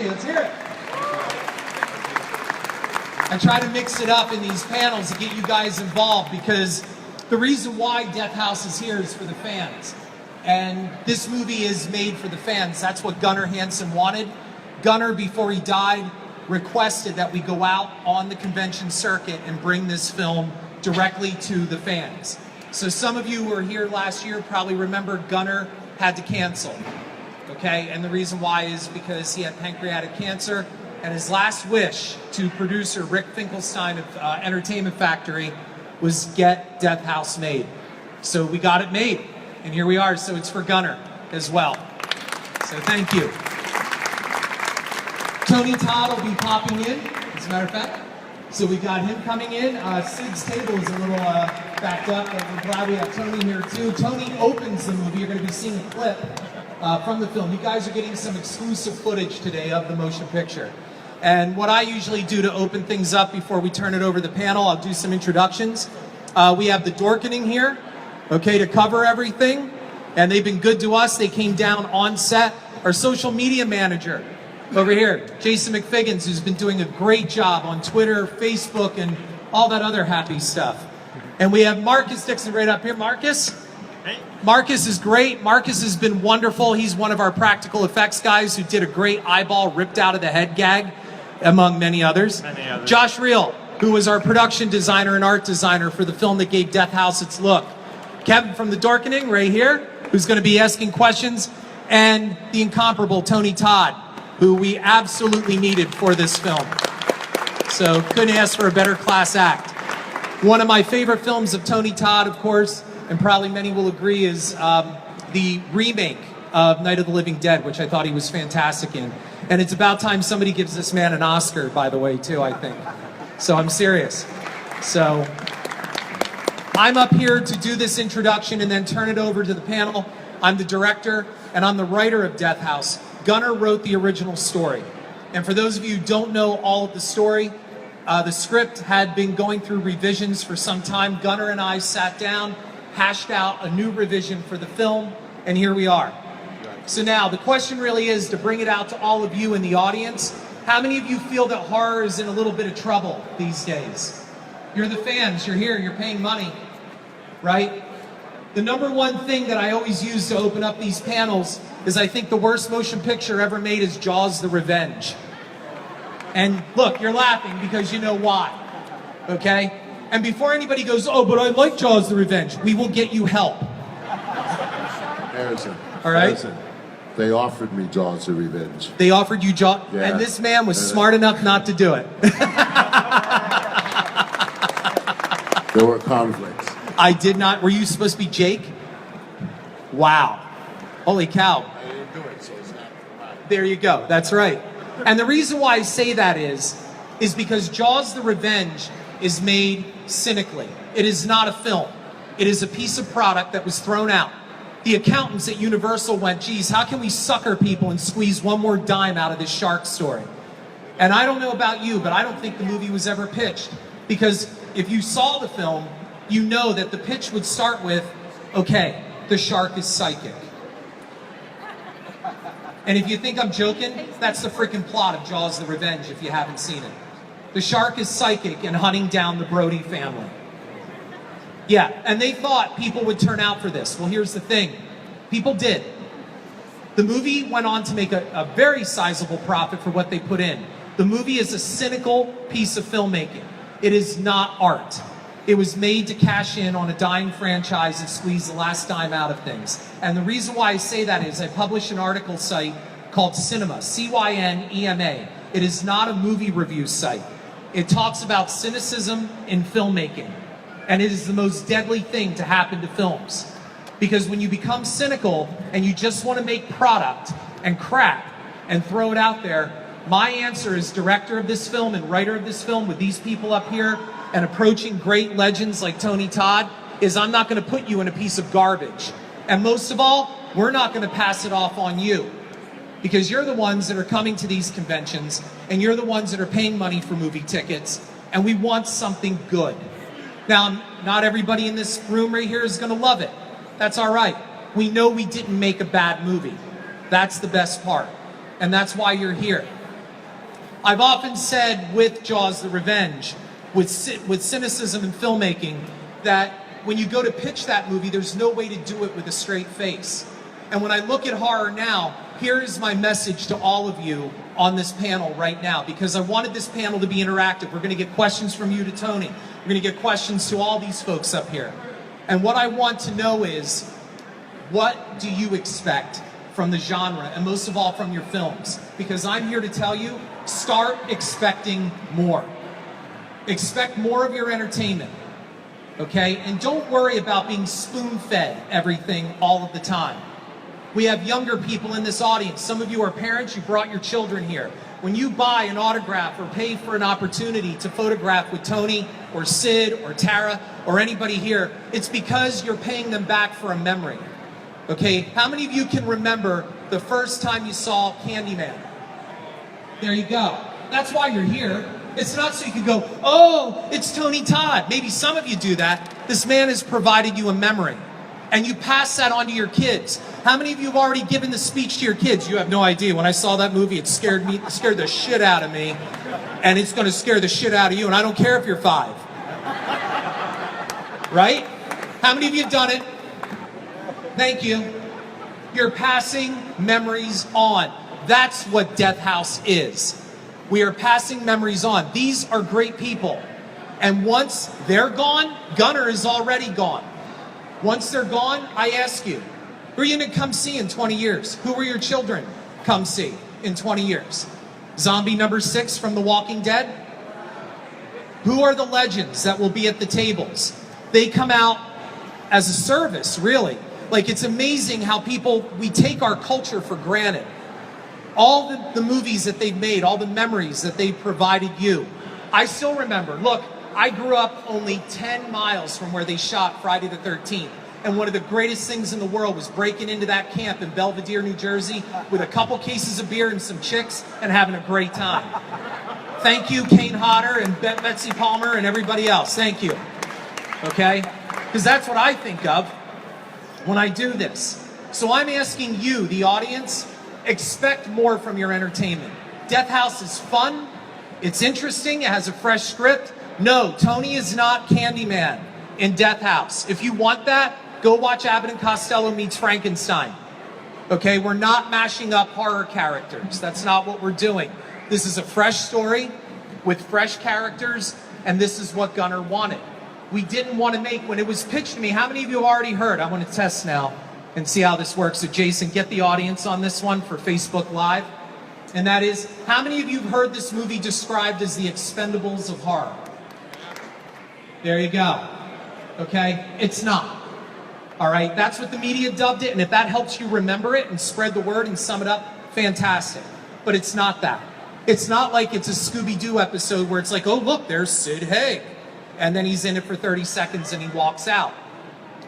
Let's hear it. I try to mix it up in these panels to get you guys involved because the reason why Death House is here is for the fans. And this movie is made for the fans. That's what Gunnar Hansen wanted. Gunnar, before he died, requested that we go out on the convention circuit and bring this film directly to the fans. So some of you who were here last year probably remember Gunnar had to cancel. Okay, and the reason why is because he had pancreatic cancer, and his last wish to producer Rick Finkelstein of Entertainment Factory was get Death House made. So we got it made, and here we are. So it's for Gunnar as well. So thank you. Tony Todd will be popping in, as a matter of fact. So we got him coming in. Sid's table is a little backed up, but we're glad we have Tony here too. Tony opens the movie. You're going to be seeing a clip from the film. You guys are getting some exclusive footage today of the motion picture. And what I usually do to open things up before we turn it over to the panel, I'll do some introductions. We have the Dorkening here, okay, to cover everything. And they've been good to us. They came down on set. Our social media manager over here, Jason McFiggins, who's been doing a great job on Twitter, Facebook, and all that other happy stuff. And we have Marcus Dixon right up here. Marcus? Hey. Marcus is great. Marcus has been wonderful. He's one of our practical effects guys who did a great eyeball ripped out of the head gag, among many others. Joshua Reale, who was our production designer and art designer for the film that gave Death House its look. Kevin from the Dorkening right here, who's going to be asking questions. And the incomparable Tony Todd, who we absolutely needed for this film. So couldn't ask for a better class act. One of my favorite films of Tony Todd, of course, and probably many will agree, is the remake of Night of the Living Dead, which I thought he was fantastic in. And it's about time somebody gives this man an Oscar, by the way, too, I think. So I'm serious. So I'm up here to do this introduction and then turn it over to the panel. I'm the director and I'm the writer of Death House. Gunnar wrote the original story. And for those of you who don't know all of the story, the script had been going through revisions for some time. Gunnar and I sat down, hashed out a new revision for the film, and here we are. So now, the question really is to bring it out to all of you in the audience. How many of you feel that horror is in a little bit of trouble these days? You're the fans, you're here, you're paying money, right? The number one thing that I always use to open up these panels is I think the worst motion picture ever made is Jaws: The Revenge. And look, you're laughing because you know why, okay? And before anybody goes, oh, but I like Jaws: The Revenge, we will get you help. Harrison. All right? Harrison, they offered me Jaws: The Revenge. They offered you Jaws, yeah. And this man was smart enough not to do it. There were conflicts. I did not. Were you supposed to be Jake? Wow. Holy cow. I didn't do it, so it's not mine. There you go. That's right. And the reason why I say that is because Jaws: The Revenge is made cynically. It is not a film. It is a piece of product that was thrown out. The accountants at Universal went, geez, how can we sucker people and squeeze one more dime out of this shark story? And I don't know about you, but I don't think the movie was ever pitched. Because if you saw the film, you know that the pitch would start with, okay, the shark is psychic. And if you think I'm joking, that's the freaking plot of Jaws: The Revenge if you haven't seen it. The shark is psychic and hunting down the Brody family. Yeah, and they thought people would turn out for this. Well, here's the thing. People did. The movie went on to make a very sizable profit for what they put in. The movie is a cynical piece of filmmaking. It is not art. It was made to cash in on a dying franchise and squeeze the last dime out of things. And the reason why I say that is I published an article site called Cinema, C-Y-N-E-M-A. It is not a movie review site. It talks about cynicism in filmmaking. And it is the most deadly thing to happen to films. Because when you become cynical and you just want to make product and crap and throw it out there, my answer as director of this film and writer of this film with these people up here and approaching great legends like Tony Todd is I'm not going to put you in a piece of garbage. And most of all, we're not going to pass it off on you. Because you're the ones that are coming to these conventions and you're the ones that are paying money for movie tickets and we want something good. Now, not everybody in this room right here is going to love it. That's all right. We know we didn't make a bad movie. That's the best part. And that's why you're here. I've often said with Jaws the Revenge, with cynicism in filmmaking, that when you go to pitch that movie, there's no way to do it with a straight face. And when I look at horror now, here is my message to all of you on this panel right now, because I wanted this panel to be interactive. We're going to get questions from you to Tony. We're going to get questions to all these folks up here. And what I want to know is, what do you expect from the genre, and most of all from your films? Because I'm here to tell you, start expecting more. Expect more of your entertainment, okay? And don't worry about being spoon-fed everything all of the time. We have younger people in this audience. Some of you are parents, you brought your children here. When you buy an autograph or pay for an opportunity to photograph with Tony or Sid or Tara or anybody here, it's because you're paying them back for a memory. Okay, how many of you can remember the first time you saw Candyman? There you go. That's why you're here. It's not so you can go, oh, it's Tony Todd. Maybe some of you do that. This man has provided you a memory. And you pass that on to your kids. How many of you have already given the speech to your kids? You have no idea. When I saw that movie, it scared the shit out of me. And it's going to scare the shit out of you. And I don't care if you're 5. Right? How many of you have done it? Thank you. You're passing memories on. That's what Death House is. We are passing memories on. These are great people. And once they're gone, Gunnar is already gone. Once they're gone, I ask you, who are you going to come see in 20 years? Who are your children come see in 20 years? Zombie number 6 from The Walking Dead? Who are the legends that will be at the tables? They come out as a service, really. Like, it's amazing how we take our culture for granted. All the movies that they've made, all the memories that they've provided you. I still remember, look, I grew up only 10 miles from where they shot Friday the 13th. And one of the greatest things in the world was breaking into that camp in Belvedere, New Jersey, with a couple cases of beer and some chicks and having a great time. Thank you, Kane Hodder and Betsy Palmer and everybody else. Thank you. Okay? Because that's what I think of when I do this. So I'm asking you, the audience, expect more from your entertainment. Death House is fun. It's interesting. It has a fresh script. No, Tony is not Candyman in Death House. If you want that, go watch Abbott and Costello Meets Frankenstein. Okay, we're not mashing up horror characters. That's not what we're doing. This is a fresh story with fresh characters, and this is what Gunnar wanted. We didn't want to make, when it was pitched to me, how many of you have already heard? I want to test now and see how this works. So Jason, get the audience on this one for Facebook Live. And that is, how many of you have heard this movie described as the Expendables of horror? There you go. Okay? It's not. All right? That's what the media dubbed it, and if that helps you remember it and spread the word and sum it up, fantastic. But it's not that. It's not like it's a Scooby-Doo episode where it's like, oh, look, there's Sid Haig. And then he's in it for 30 seconds and he walks out.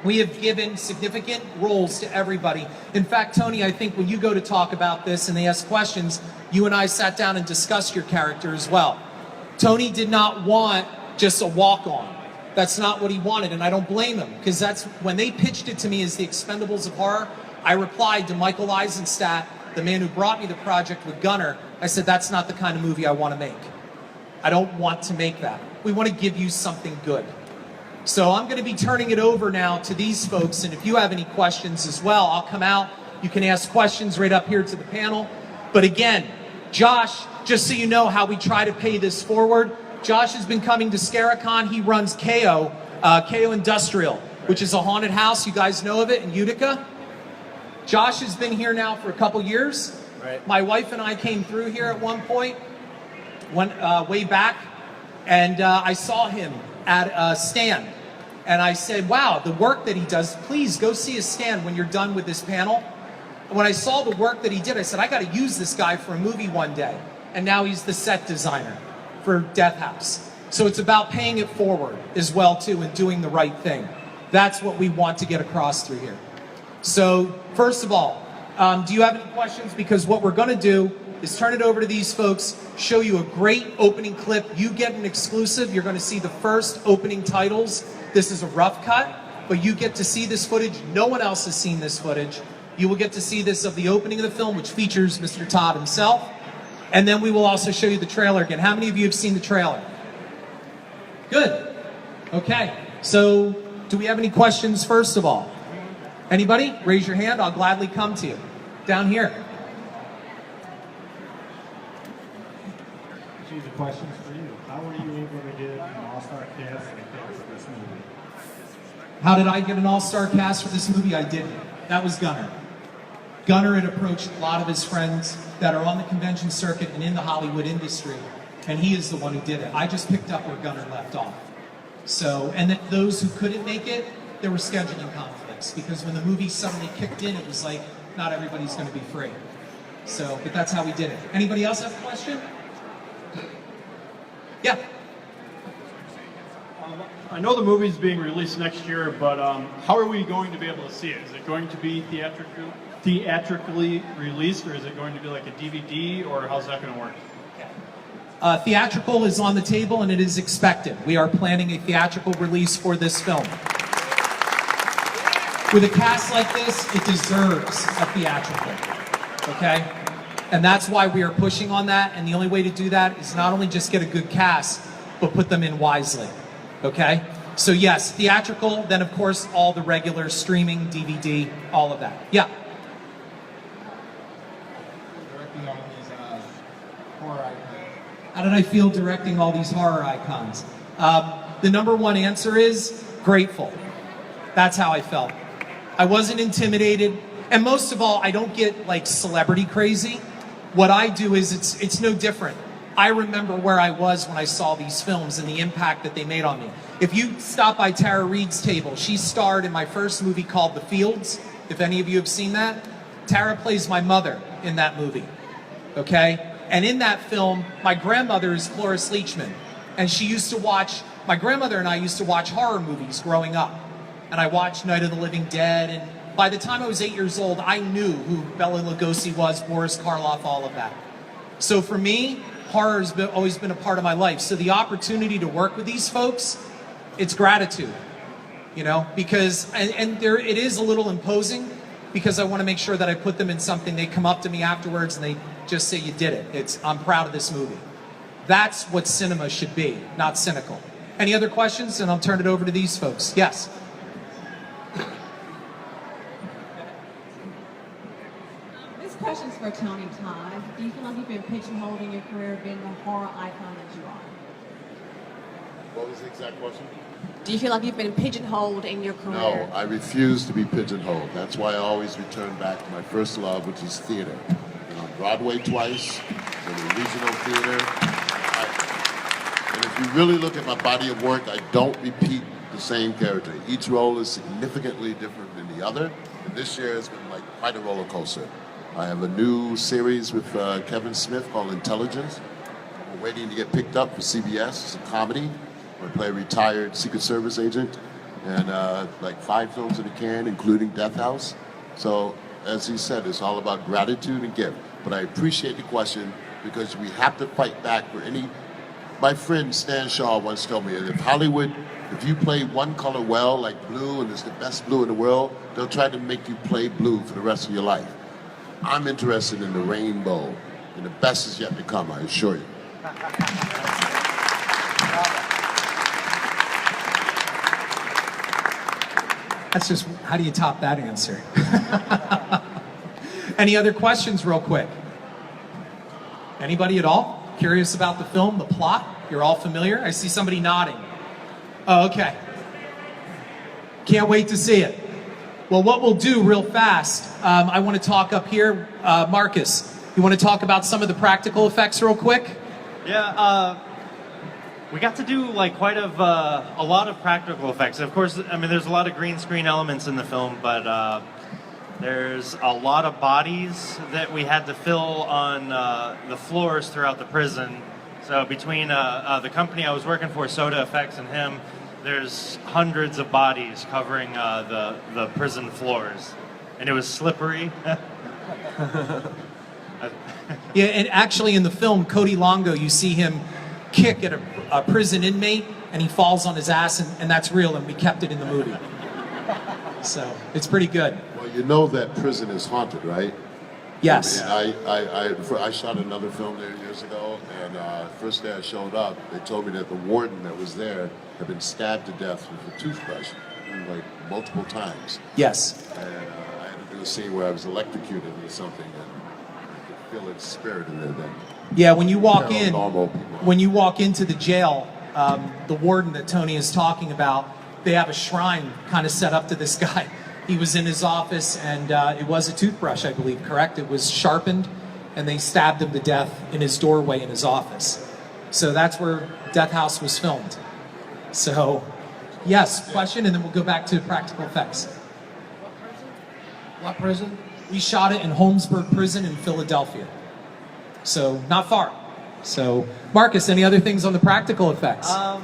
We have given significant roles to everybody. In fact, Tony, I think when you go to talk about this and they ask questions, you and I sat down and discussed your character as well. Tony did not want just a walk-on. That's not what he wanted, and I don't blame him, because that's when they pitched it to me as the Expendables of horror. I replied to Michael Eisenstadt, the man who brought me the project with Gunnar. I said, that's not the kind of movie I want to make. I don't want to make that. We want to give you something good. So I'm going to be turning it over now to these folks, and if you have any questions as well, I'll come out. You can ask questions right up here to the panel. But again, Josh, just so you know how we try to pay this forward, Josh has been coming to Scaricon. He runs KO Industrial, which is a haunted house. You guys know of it in Utica. Josh has been here now for a couple years. Right. My wife and I came through here at one point, way back, and I saw him at a stand. And I said, wow, the work that he does, please go see his stand when you're done with this panel. And when I saw the work that he did, I said, I got to use this guy for a movie one day. And now he's the set designer for Death House. So it's about paying it forward as well, too, and doing the right thing. That's what we want to get across through here. So, first of all, do you have any questions? Because what we're going to do is turn it over to these folks, show you a great opening clip. You get an exclusive. You're going to see the first opening titles. This is a rough cut, but you get to see this footage. No one else has seen this footage. You will get to see this of the opening of the film, which features Mr. Todd himself. And then we will also show you the trailer again. How many of you have seen the trailer? Good. Okay. So do we have any questions first of all? Anybody? Raise your hand. I'll gladly come to you. Down here. These are questions for you. How were you able to get an all-star cast for this movie? How did I get an all-star cast for this movie? I didn't. That was Gunnar. Gunnar had approached a lot of his friends that are on the convention circuit and in the Hollywood industry, and he is the one who did it. I just picked up where Gunnar left off. So, and then those who couldn't make it, there were scheduling conflicts, because when the movie suddenly kicked in, it was like, not everybody's going to be free. So, but that's how we did it. Anybody else have a question? Yeah. I know the movie's being released next year, but how are we going to be able to see it? Is it going to be theatrically released, or is it going to be like a DVD, or how's that going to work? Theatrical is on the table, and it is expected. We are planning a theatrical release for this film. With a cast like this, it deserves a theatrical, okay? And that's why we are pushing on that, and the only way to do that is not only just get a good cast, but put them in wisely, okay? So yes, theatrical, then of course all the regular streaming, DVD, all of that. Yeah? Directing all these horror icons. How did I feel directing all these horror icons? The number one answer is grateful. That's how I felt. I wasn't intimidated, and most of all, I don't get like celebrity crazy. What I do is it's no different. I remember where I was when I saw these films and the impact that they made on me. If you stop by Tara Reid's table, she starred in my first movie called The Fields. If any of you have seen that, Tara plays my mother in that movie, okay? And in that film, my grandmother is Cloris Leachman, and my grandmother and I used to watch horror movies growing up. And I watched Night of the Living Dead, and by the time I was 8 years old, I knew who Bela Lugosi was, Boris Karloff, all of that. So for me, horror has always been a part of my life. So the opportunity to work with these folks, it's gratitude, you know, because, and it is a little imposing, because I want to make sure that I put them in something. They come up to me afterwards and they just say, you did it. I'm proud of this movie. That's what cinema should be, not cynical. Any other questions? And I'll turn it over to these folks. Yes. This question's for Tony Todd. Do you feel like you've been pigeonholed in your career being the horror icon that you are? What was the exact question? Do you feel like you've been pigeonholed in your career? No, I refuse to be pigeonholed. That's why I always return back to my first love, which is theater. Been on Broadway twice, in a regional theater. And if you really look at my body of work, I don't repeat the same character. Each role is significantly different than the other. And this year has been like quite a roller coaster. I have a new series with Kevin Smith called Intelligence. We're waiting to get picked up for CBS. It's a comedy. I play a retired Secret Service agent, and like 5 films in the can, including Death House. So, as he said, it's all about gratitude and gift. But I appreciate the question, because we have to fight back for any. My friend Stan Shaw once told me that if you play one color well, like blue, and it's the best blue in the world, they'll try to make you play blue for the rest of your life. I'm interested in the rainbow, and the best is yet to come, I assure you. That's just, how do you top that answer? Any other questions real quick? Anybody at all? Curious about the film, the plot? You're all familiar? I see somebody nodding. Oh, okay. Can't wait to see it. Well, what we'll do real fast, I want to talk up here. Marcus, you want to talk about some of the practical effects real quick? Yeah, we got to do like quite a lot of practical effects. Of course, I mean, there's a lot of green screen elements in the film, but there's a lot of bodies that we had to fill on the floors throughout the prison. So between the company I was working for, Soda Effects, and him, there's hundreds of bodies covering the prison floors, and it was slippery. Yeah, and actually in the film, Cody Longo, you see him kick at a prison inmate, and he falls on his ass, and that's real, and we kept it in the movie. So it's pretty good. Well, you know that prison is haunted, right? Yes. And I shot another film there years ago, and first day I showed up, they told me that the warden that was there had been stabbed to death with a toothbrush, like multiple times. Yes. And I had to do a scene where I was electrocuted or something, and I could feel its spirit in there then. Yeah, when you walk in, Paranormal people. when you walk into the jail, the warden that Tony is talking about, they have a shrine kind of set up to this guy. He was in his office, and it was a toothbrush, I believe, correct? It was sharpened, and they stabbed him to death in his doorway in his office. So that's where Death House was filmed. So, yes, question, and then we'll go back to practical effects. What prison? We shot it in Holmesburg Prison in Philadelphia. So, not far. So, Marcus, any other things on the practical effects? I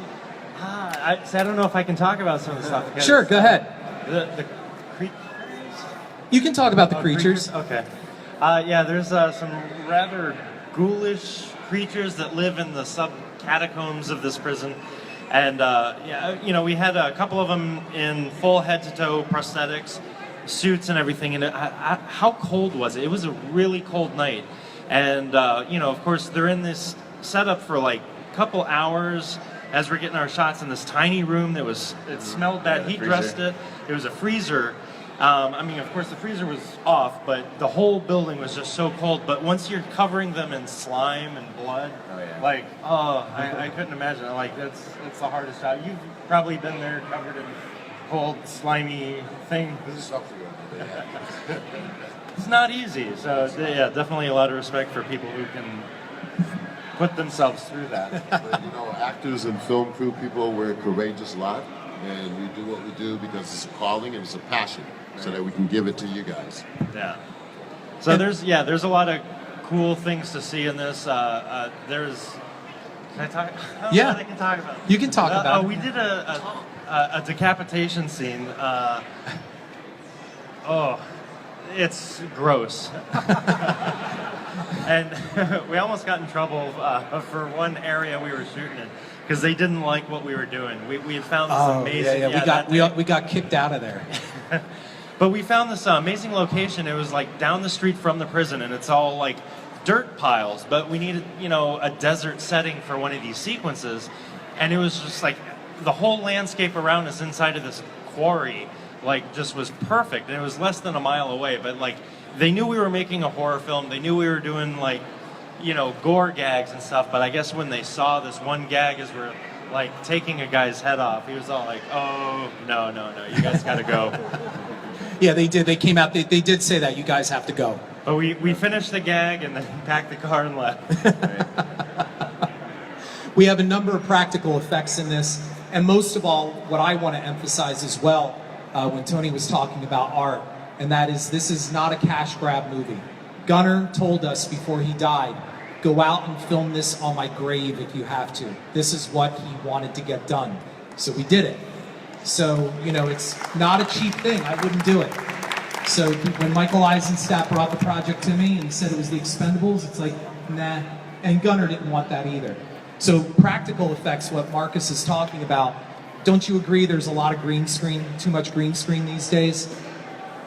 don't know if I can talk about some of the stuff. because, Sure, go ahead. The You can talk about the creatures. Okay. Yeah, there's some rather ghoulish creatures that live in the sub-catacombs of this prison. And, yeah, you know, we had a couple of them in full head-to-toe prosthetics, suits and everything. And how cold was it? It was a really cold night. And, you know, of course, they're in this setup for, like, a couple hours as we're getting our shots in this tiny room that it smelled bad. He dressed it. It was a freezer. I mean, of course, the freezer was off, but the whole building was just so cold. But once you're covering them in slime and blood, I couldn't imagine. Like, it's the hardest job. You've probably been there covered in cold, slimy things. It's not easy. So, yeah, definitely a lot of respect for people who can put themselves through that. But, you know, actors and film crew people, we're a courageous lot, and we do what we do because it's a calling and it's a passion, so that we can give it to you guys. Yeah. So there's a lot of cool things to see in this. There's. Can I talk? I don't know what I can talk about. You can talk about it. We did a decapitation scene. It's gross. And we almost got in trouble for one area we were shooting in because they didn't like what we were doing. We had found this amazing. We got kicked out of there. But we found this amazing location. It was like down the street from the prison, and it's all like dirt piles. But we needed, you know, a desert setting for one of these sequences, and it was just like the whole landscape around us inside of this quarry, like just was perfect. And it was less than a mile away, but like they knew we were making a horror film. They knew we were doing like, you know, gore gags and stuff. But I guess when they saw this one gag as we're like taking a guy's head off, he was all like, "Oh no, you guys got to go." Yeah, they did. They came out. They did say that you guys have to go. But we finished the gag and then packed the car and left. We have a number of practical effects in this, and most of all, what I want to emphasize as well, when Tony was talking about art, and that is this is not a cash grab movie. Gunnar told us before he died, go out and film this on my grave if you have to. This is what he wanted to get done. So we did it. So, you know, it's not a cheap thing. I wouldn't do it. So when Michael Eisenstadt brought the project to me and he said it was the Expendables, it's like, nah. And Gunnar didn't want that either. So practical effects, what Marcus is talking about, don't you agree there's a lot of green screen, too much green screen these days?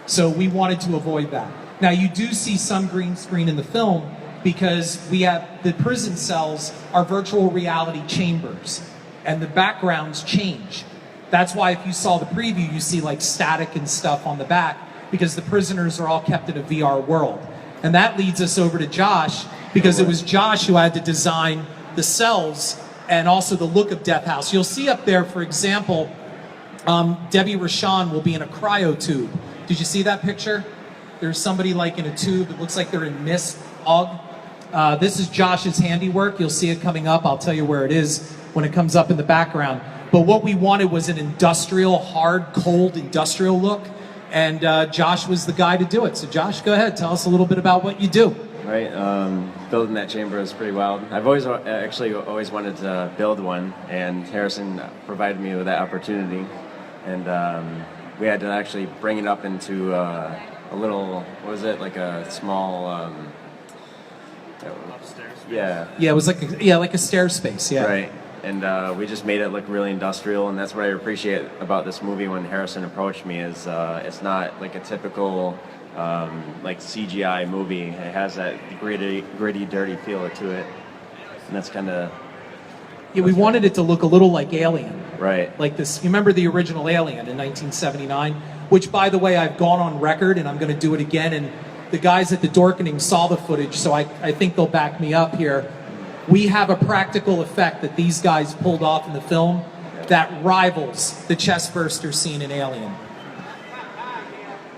So we wanted to avoid that. Now you do see some green screen in the film because we have the prison cells are virtual reality chambers and the backgrounds change. That's why if you saw the preview, you see like static and stuff on the back because the prisoners are all kept in a VR world. And that leads us over to Josh because it was Josh who had to design the cells and also the look of Death House. You'll see up there, for example, Debbie Rashawn will be in a cryo tube. Did you see that picture? There's somebody like in a tube. It looks like they're in mist. This is Josh's handiwork. You'll see it coming up. I'll tell you where it is when it comes up in the background. But what we wanted was an industrial, hard, cold industrial look. And Josh was the guy to do it. So Josh, go ahead. Tell us a little bit about what you do. Right, building that chamber is pretty wild. I've always wanted to build one, and Harrison provided me with that opportunity. And we had to actually bring it up into a little, what was it, like a small... Upstairs. Yeah. Yeah, it was like a stair space. Yeah. Right. And we just made it look really industrial, and that's what I appreciate about this movie when Harrison approached me is it's not like a typical like CGI movie. It has that gritty, dirty feel to it, and that's kind of Yeah, we wanted it to look a little like Alien. right. Like this, you remember the original Alien in 1979? Which, by the way, I've gone on record, and I'm going to do it again, and the guys at the Dorkening saw the footage, so I think they'll back me up here. We have a practical effect that these guys pulled off in the film that rivals the chestburster scene in Alien.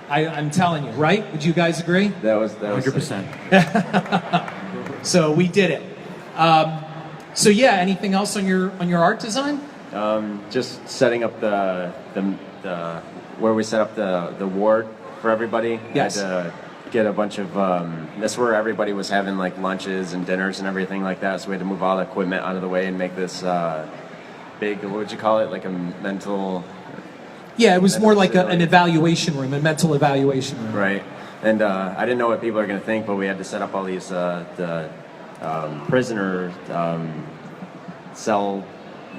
I'm telling you, right? Would you guys agree? That was 100%. So we did it. So yeah, anything else on your art design? Just setting up the where we set up the ward for everybody. Yes. Had to get a bunch of that's where everybody was having like lunches and dinners and everything like that. So we had to move all the equipment out of the way and make this big. What would you call it? Like a mental. Yeah, it was more like an evaluation room, a mental evaluation room. Right. And I didn't know what people are going to think, but we had to set up all these the prisoner cell,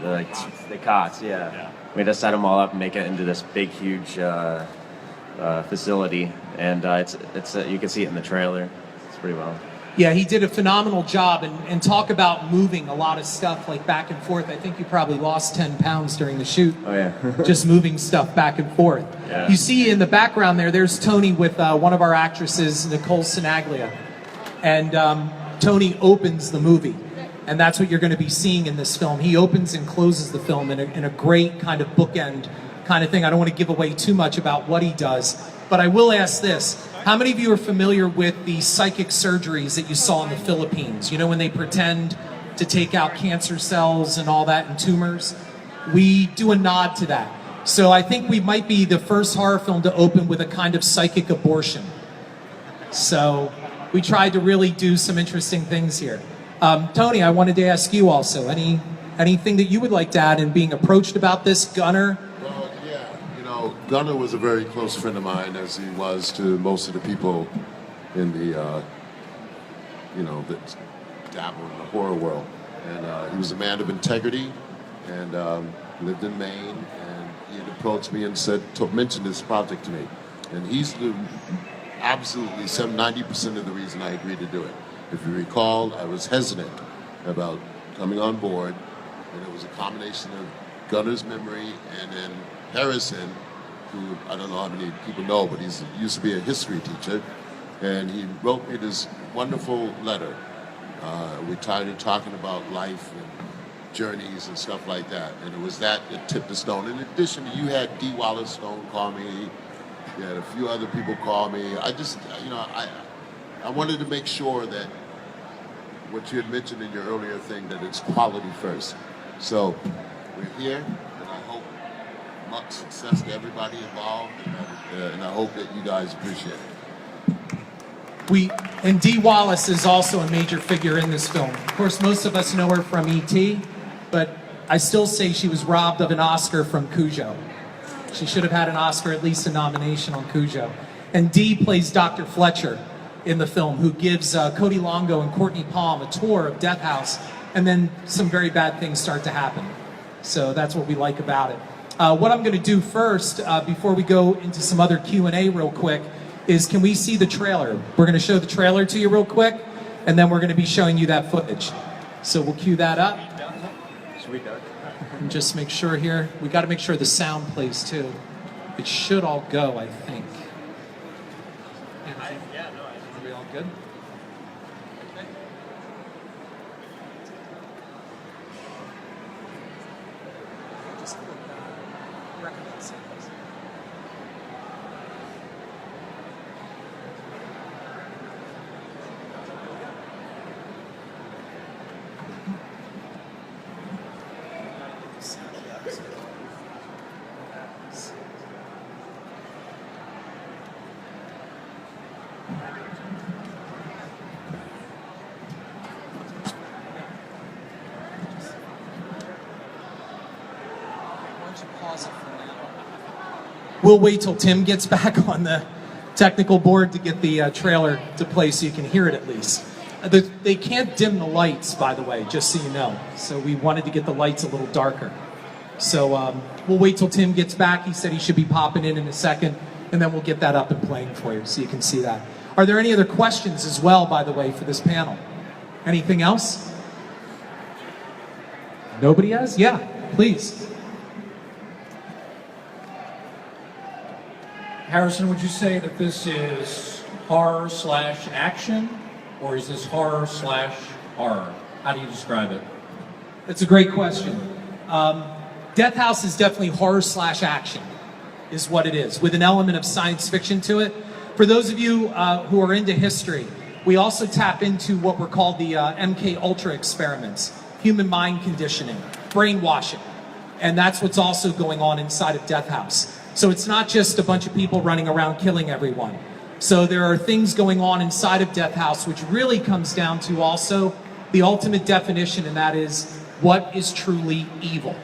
the cots. Yeah. We had to set them all up and make it into this big, huge facility, and it's you can see it in the trailer. It's pretty well. Yeah, he did a phenomenal job, and talk about moving a lot of stuff like back and forth. I think you probably lost 10 pounds during the shoot. Oh yeah. Just moving stuff back and forth. Yeah. You see in the background there's Tony with one of our actresses, Nicole Sinaglia, and Tony opens the movie, and that's what you're going to be seeing in this film. He opens and closes the film in a great kind of bookend kind of thing. I don't want to give away too much about what he does, but I will ask this. How many of you are familiar with the psychic surgeries that you saw in the Philippines? You know, when they pretend to take out cancer cells and all that and tumors? We do a nod to that. So I think we might be the first horror film to open with a kind of psychic abortion. So we tried to really do some interesting things here. Tony, I wanted to ask you also, anything that you would like to add in being approached about this? Gunnar? Well, yeah, Gunnar was a very close friend of mine, as he was to most of the people in the, that dabble in the horror world. And he was a man of integrity, and lived in Maine, and he had approached me and mentioned this project to me. And he's absolutely 90% of the reason I agreed to do it. If you recall, I was hesitant about coming on board, and it was a combination of Gunnar's memory and then Harrison, who I don't know how many people know, but he used to be a history teacher, and he wrote me this wonderful letter. We started talking about life and journeys and stuff like that, and it was that tipped the stone. In addition, you had D. Wallace Stone call me, you had a few other people call me. I just, I wanted to make sure that what you had mentioned in your earlier thing, that it's quality first. So we're here, and I hope much success to everybody involved, and I hope that you guys appreciate it. And Dee Wallace is also a major figure in this film. Of course, most of us know her from E.T., but I still say she was robbed of an Oscar from Cujo. She should have had an Oscar, at least a nomination on Cujo. And Dee plays Dr. Fletcher in the film, who gives Cody Longo and Courtney Palm a tour of Death House, and then some very bad things start to happen. So that's what we like about it. What I'm going to do first, before we go into some other Q&A real quick, is can we see the trailer? We're going to show the trailer to you real quick, and then we're going to be showing you that footage. So we'll cue that up. Sweet duck. And just make sure here, we got to make sure the sound plays too. It should all go, I think. Are we all good? Just recommend samples. We'll wait till Tim gets back on the technical board to get the trailer to play so you can hear it at least. They can't dim the lights, by the way, just so you know. So we wanted to get the lights a little darker. So we'll wait till Tim gets back. He said he should be popping in a second. and then we'll get that up and playing for you so you can see that. Are there any other questions as well, by the way, for this panel? Anything else? Nobody has? Yeah, please. Harrison, would you say that this is horror/action, or is this horror/horror? How do you describe it? That's a great question. Death House is definitely horror/action, is what it is, with an element of science fiction to it. For those of you who are into history, we also tap into what were called the MK Ultra experiments, human mind conditioning, brainwashing, and that's what's also going on inside of Death House. So it's not just a bunch of people running around killing everyone. So there are things going on inside of Death House, which really comes down to also the ultimate definition, and that is what is truly evil.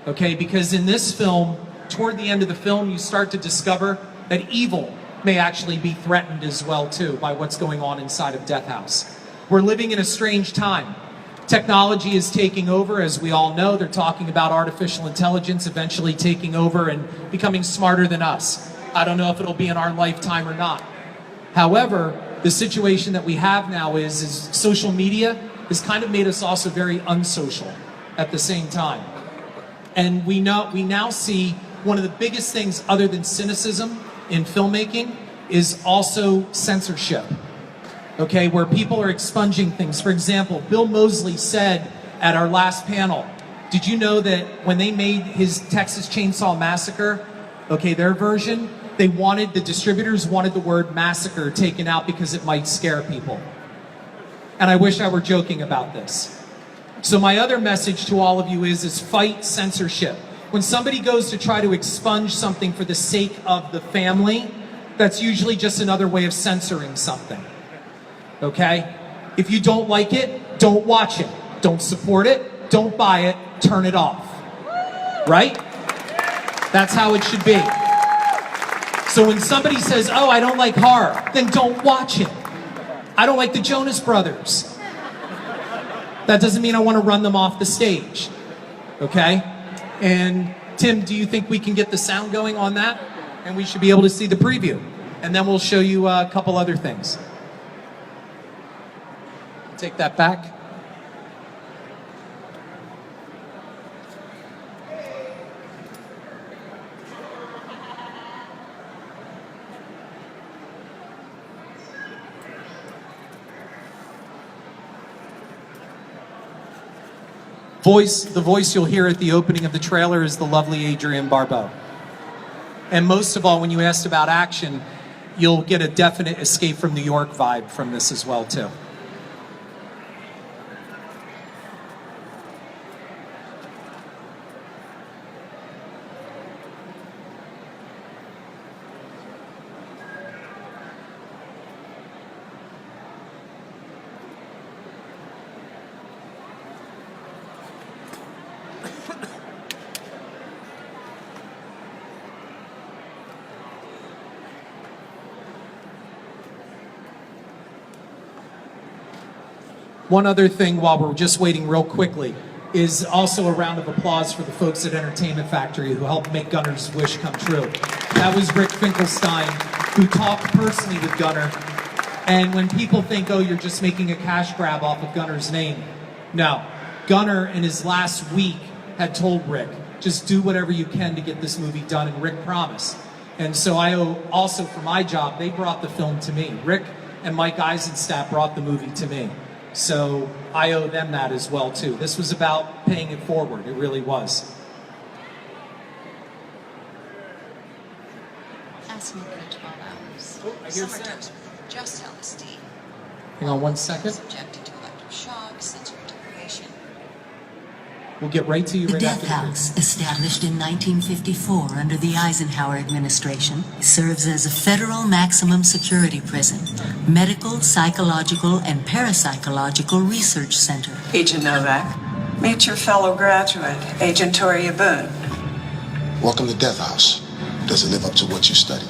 Okay, because in this film, toward the end of the film, you start to discover that evil may actually be threatened as well too by what's going on inside of Death House. We're living in a strange time. Technology is taking over, as we all know. They're talking about artificial intelligence eventually taking over and becoming smarter than us. I don't know if it'll be in our lifetime or not. However, the situation that we have now is social media has kind of made us also very unsocial at the same time. And we now see one of the biggest things other than cynicism in filmmaking is also censorship. Okay, where people are expunging things. For example, Bill Moseley said at our last panel, did you know that when they made his Texas Chainsaw Massacre, okay, their version, the distributors wanted the word massacre taken out because it might scare people. And I wish I were joking about this. So my other message to all of you is fight censorship. When somebody goes to try to expunge something for the sake of the family, that's usually just another way of censoring something. Okay? If you don't like it, don't watch it. Don't support it. Don't buy it. Turn it off. Right? That's how it should be. So when somebody says, oh, I don't like horror, then don't watch it. I don't like the Jonas Brothers. That doesn't mean I want to run them off the stage. Okay? And Tim, do you think we can get the sound going on that? And we should be able to see the preview. And then we'll show you a couple other things. Take that back. The voice you'll hear at the opening of the trailer is the lovely Adrienne Barbeau. And most of all, when you asked about action, you'll get a definite Escape from New York vibe from this as well, too. One other thing while we're just waiting real quickly is also a round of applause for the folks at Entertainment Factory who helped make Gunner's wish come true. That was Rick Finkelstein, who talked personally with Gunner. And when people think, oh, you're just making a cash grab off of Gunner's name, no. Gunner, in his last week, had told Rick, just do whatever you can to get this movie done, and Rick promised. And so I owe, also for my job, they brought the film to me. Rick and Mike Eisenstadt brought the movie to me. So I owe them that as well, too. This was about paying it forward. It really was. Ask me in 12 hours. Oh, I hear Summer Sam. dose with just LSD. Hang on one second. Subjected to electroshock, sensory deprivation. We'll get right to you The right Death after the House, established in 1954 under the Eisenhower administration, serves as a federal maximum security prison, medical, psychological, and parapsychological research center. Agent Novak, meet your fellow graduate, Agent Toria Boone. Welcome to Death House. Does it live up to what you study?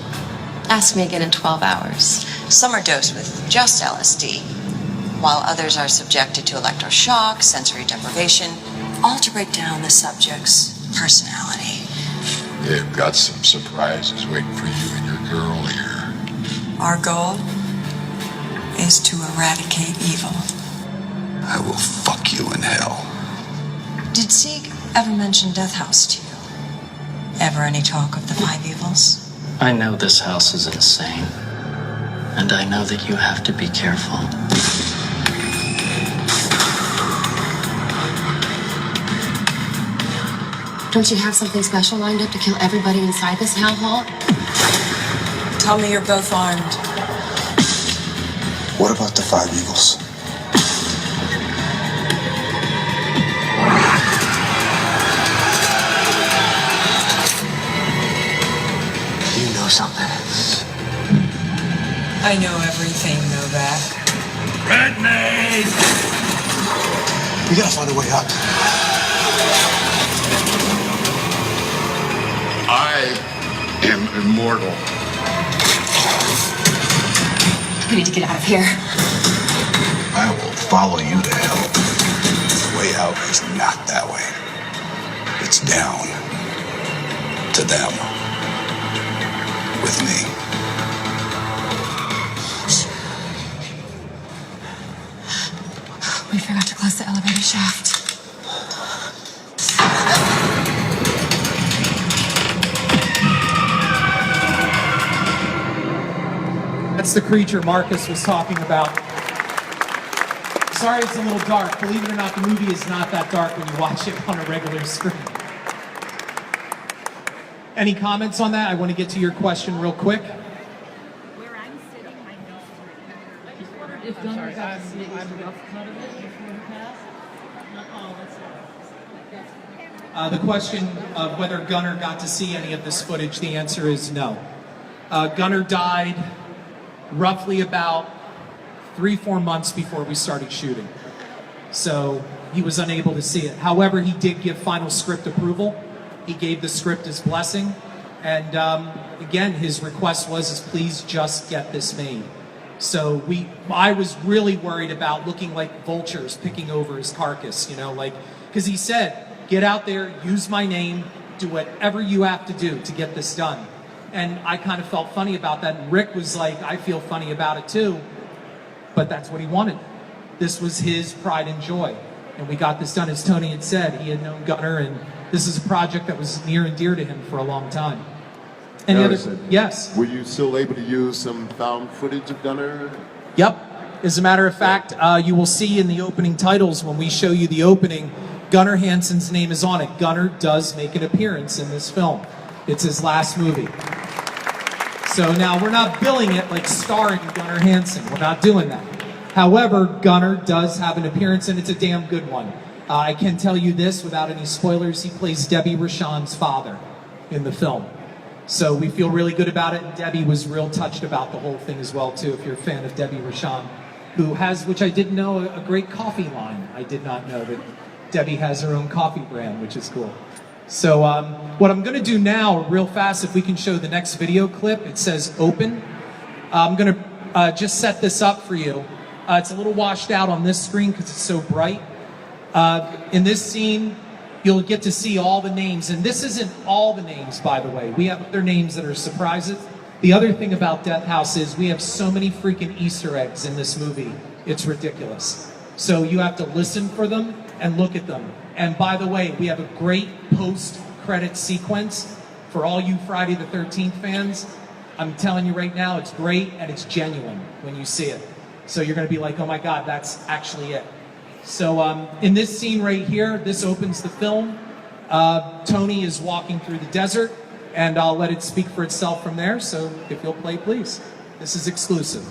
Ask me again in 12 hours. Some are dosed with just LSD, while others are subjected to electroshock, sensory deprivation, all to break down the subject's personality. They've got some surprises waiting for you and your girl here. Our goal is to eradicate evil. I will fuck you in hell. Did Sieg ever mention Death House to you? Ever any talk of the 5 evils? I know this house is insane. And I know that you have to be careful. Don't you have something special lined up to kill everybody inside this hellhole? Tell me you're both armed. What about the 5 evils? You know something. I know everything, Novak. Redmayne! We gotta find a way out. I am immortal. We need to get out of here. I will follow you to hell. The way out is not that way. It's down to them. With me. We forgot to close the elevator shaft. That's the creature Marcus was talking about. Sorry it's a little dark. Believe it or not, the movie is not that dark when you watch it on a regular screen. Any comments on that? I want to get to your question real quick. Where I'm sitting, I know. I just wondered if Gunnar got to see it was a rough cut of it before the cast. The question of whether Gunnar got to see any of this footage, the answer is no. Gunnar died roughly about 3-4 months before we started shooting. So he was unable to see it. However, he did give final script approval. He gave the script his blessing. And again, his request was, is please just get this made. So I was really worried about looking like vultures picking over his carcass, you know, like, because he said, get out there, use my name, do whatever you have to do to get this done. And I kind of felt funny about that. And Rick was like, I feel funny about it too. But that's what he wanted. This was his pride and joy. And we got this done. As Tony had said, he had known Gunnar, and this is a project that was near and dear to him for a long time. Any other? Yes? Were you still able to use some found footage of Gunnar? Yep. As a matter of fact, you will see in the opening titles when we show you the opening, Gunnar Hansen's name is on it. Gunnar does make an appearance in this film. It's his last movie. So now we're not billing it like starring Gunnar Hansen. We're not doing that. However, Gunnar does have an appearance, and it's a damn good one. I can tell you this without any spoilers. He plays Debbie Rashawn's father in the film. So we feel really good about it. And Debbie was real touched about the whole thing as well, too, if you're a fan of Debbie Rashawn, who has, which I didn't know, a great coffee line. I did not know that Debbie has her own coffee brand, which is cool. So what I'm going to do now, real fast, if we can show the next video clip, it says open. I'm going to just set this up for you. It's a little washed out on this screen because it's so bright. In this scene, you'll get to see all the names. And this isn't all the names, by the way. We have other names that are surprises. The other thing about Death House is we have so many freaking Easter eggs in this movie. It's ridiculous. So you have to listen for them and look at them. And by the way, we have a great post-credit sequence for all you Friday the 13th fans. I'm telling you right now, it's great and it's genuine when you see it. So you're going to be like, oh my God, that's actually it. So in this scene right here, this opens the film. Tony is walking through the desert, and I'll let it speak for itself from there. So if you'll play, please. This is exclusive.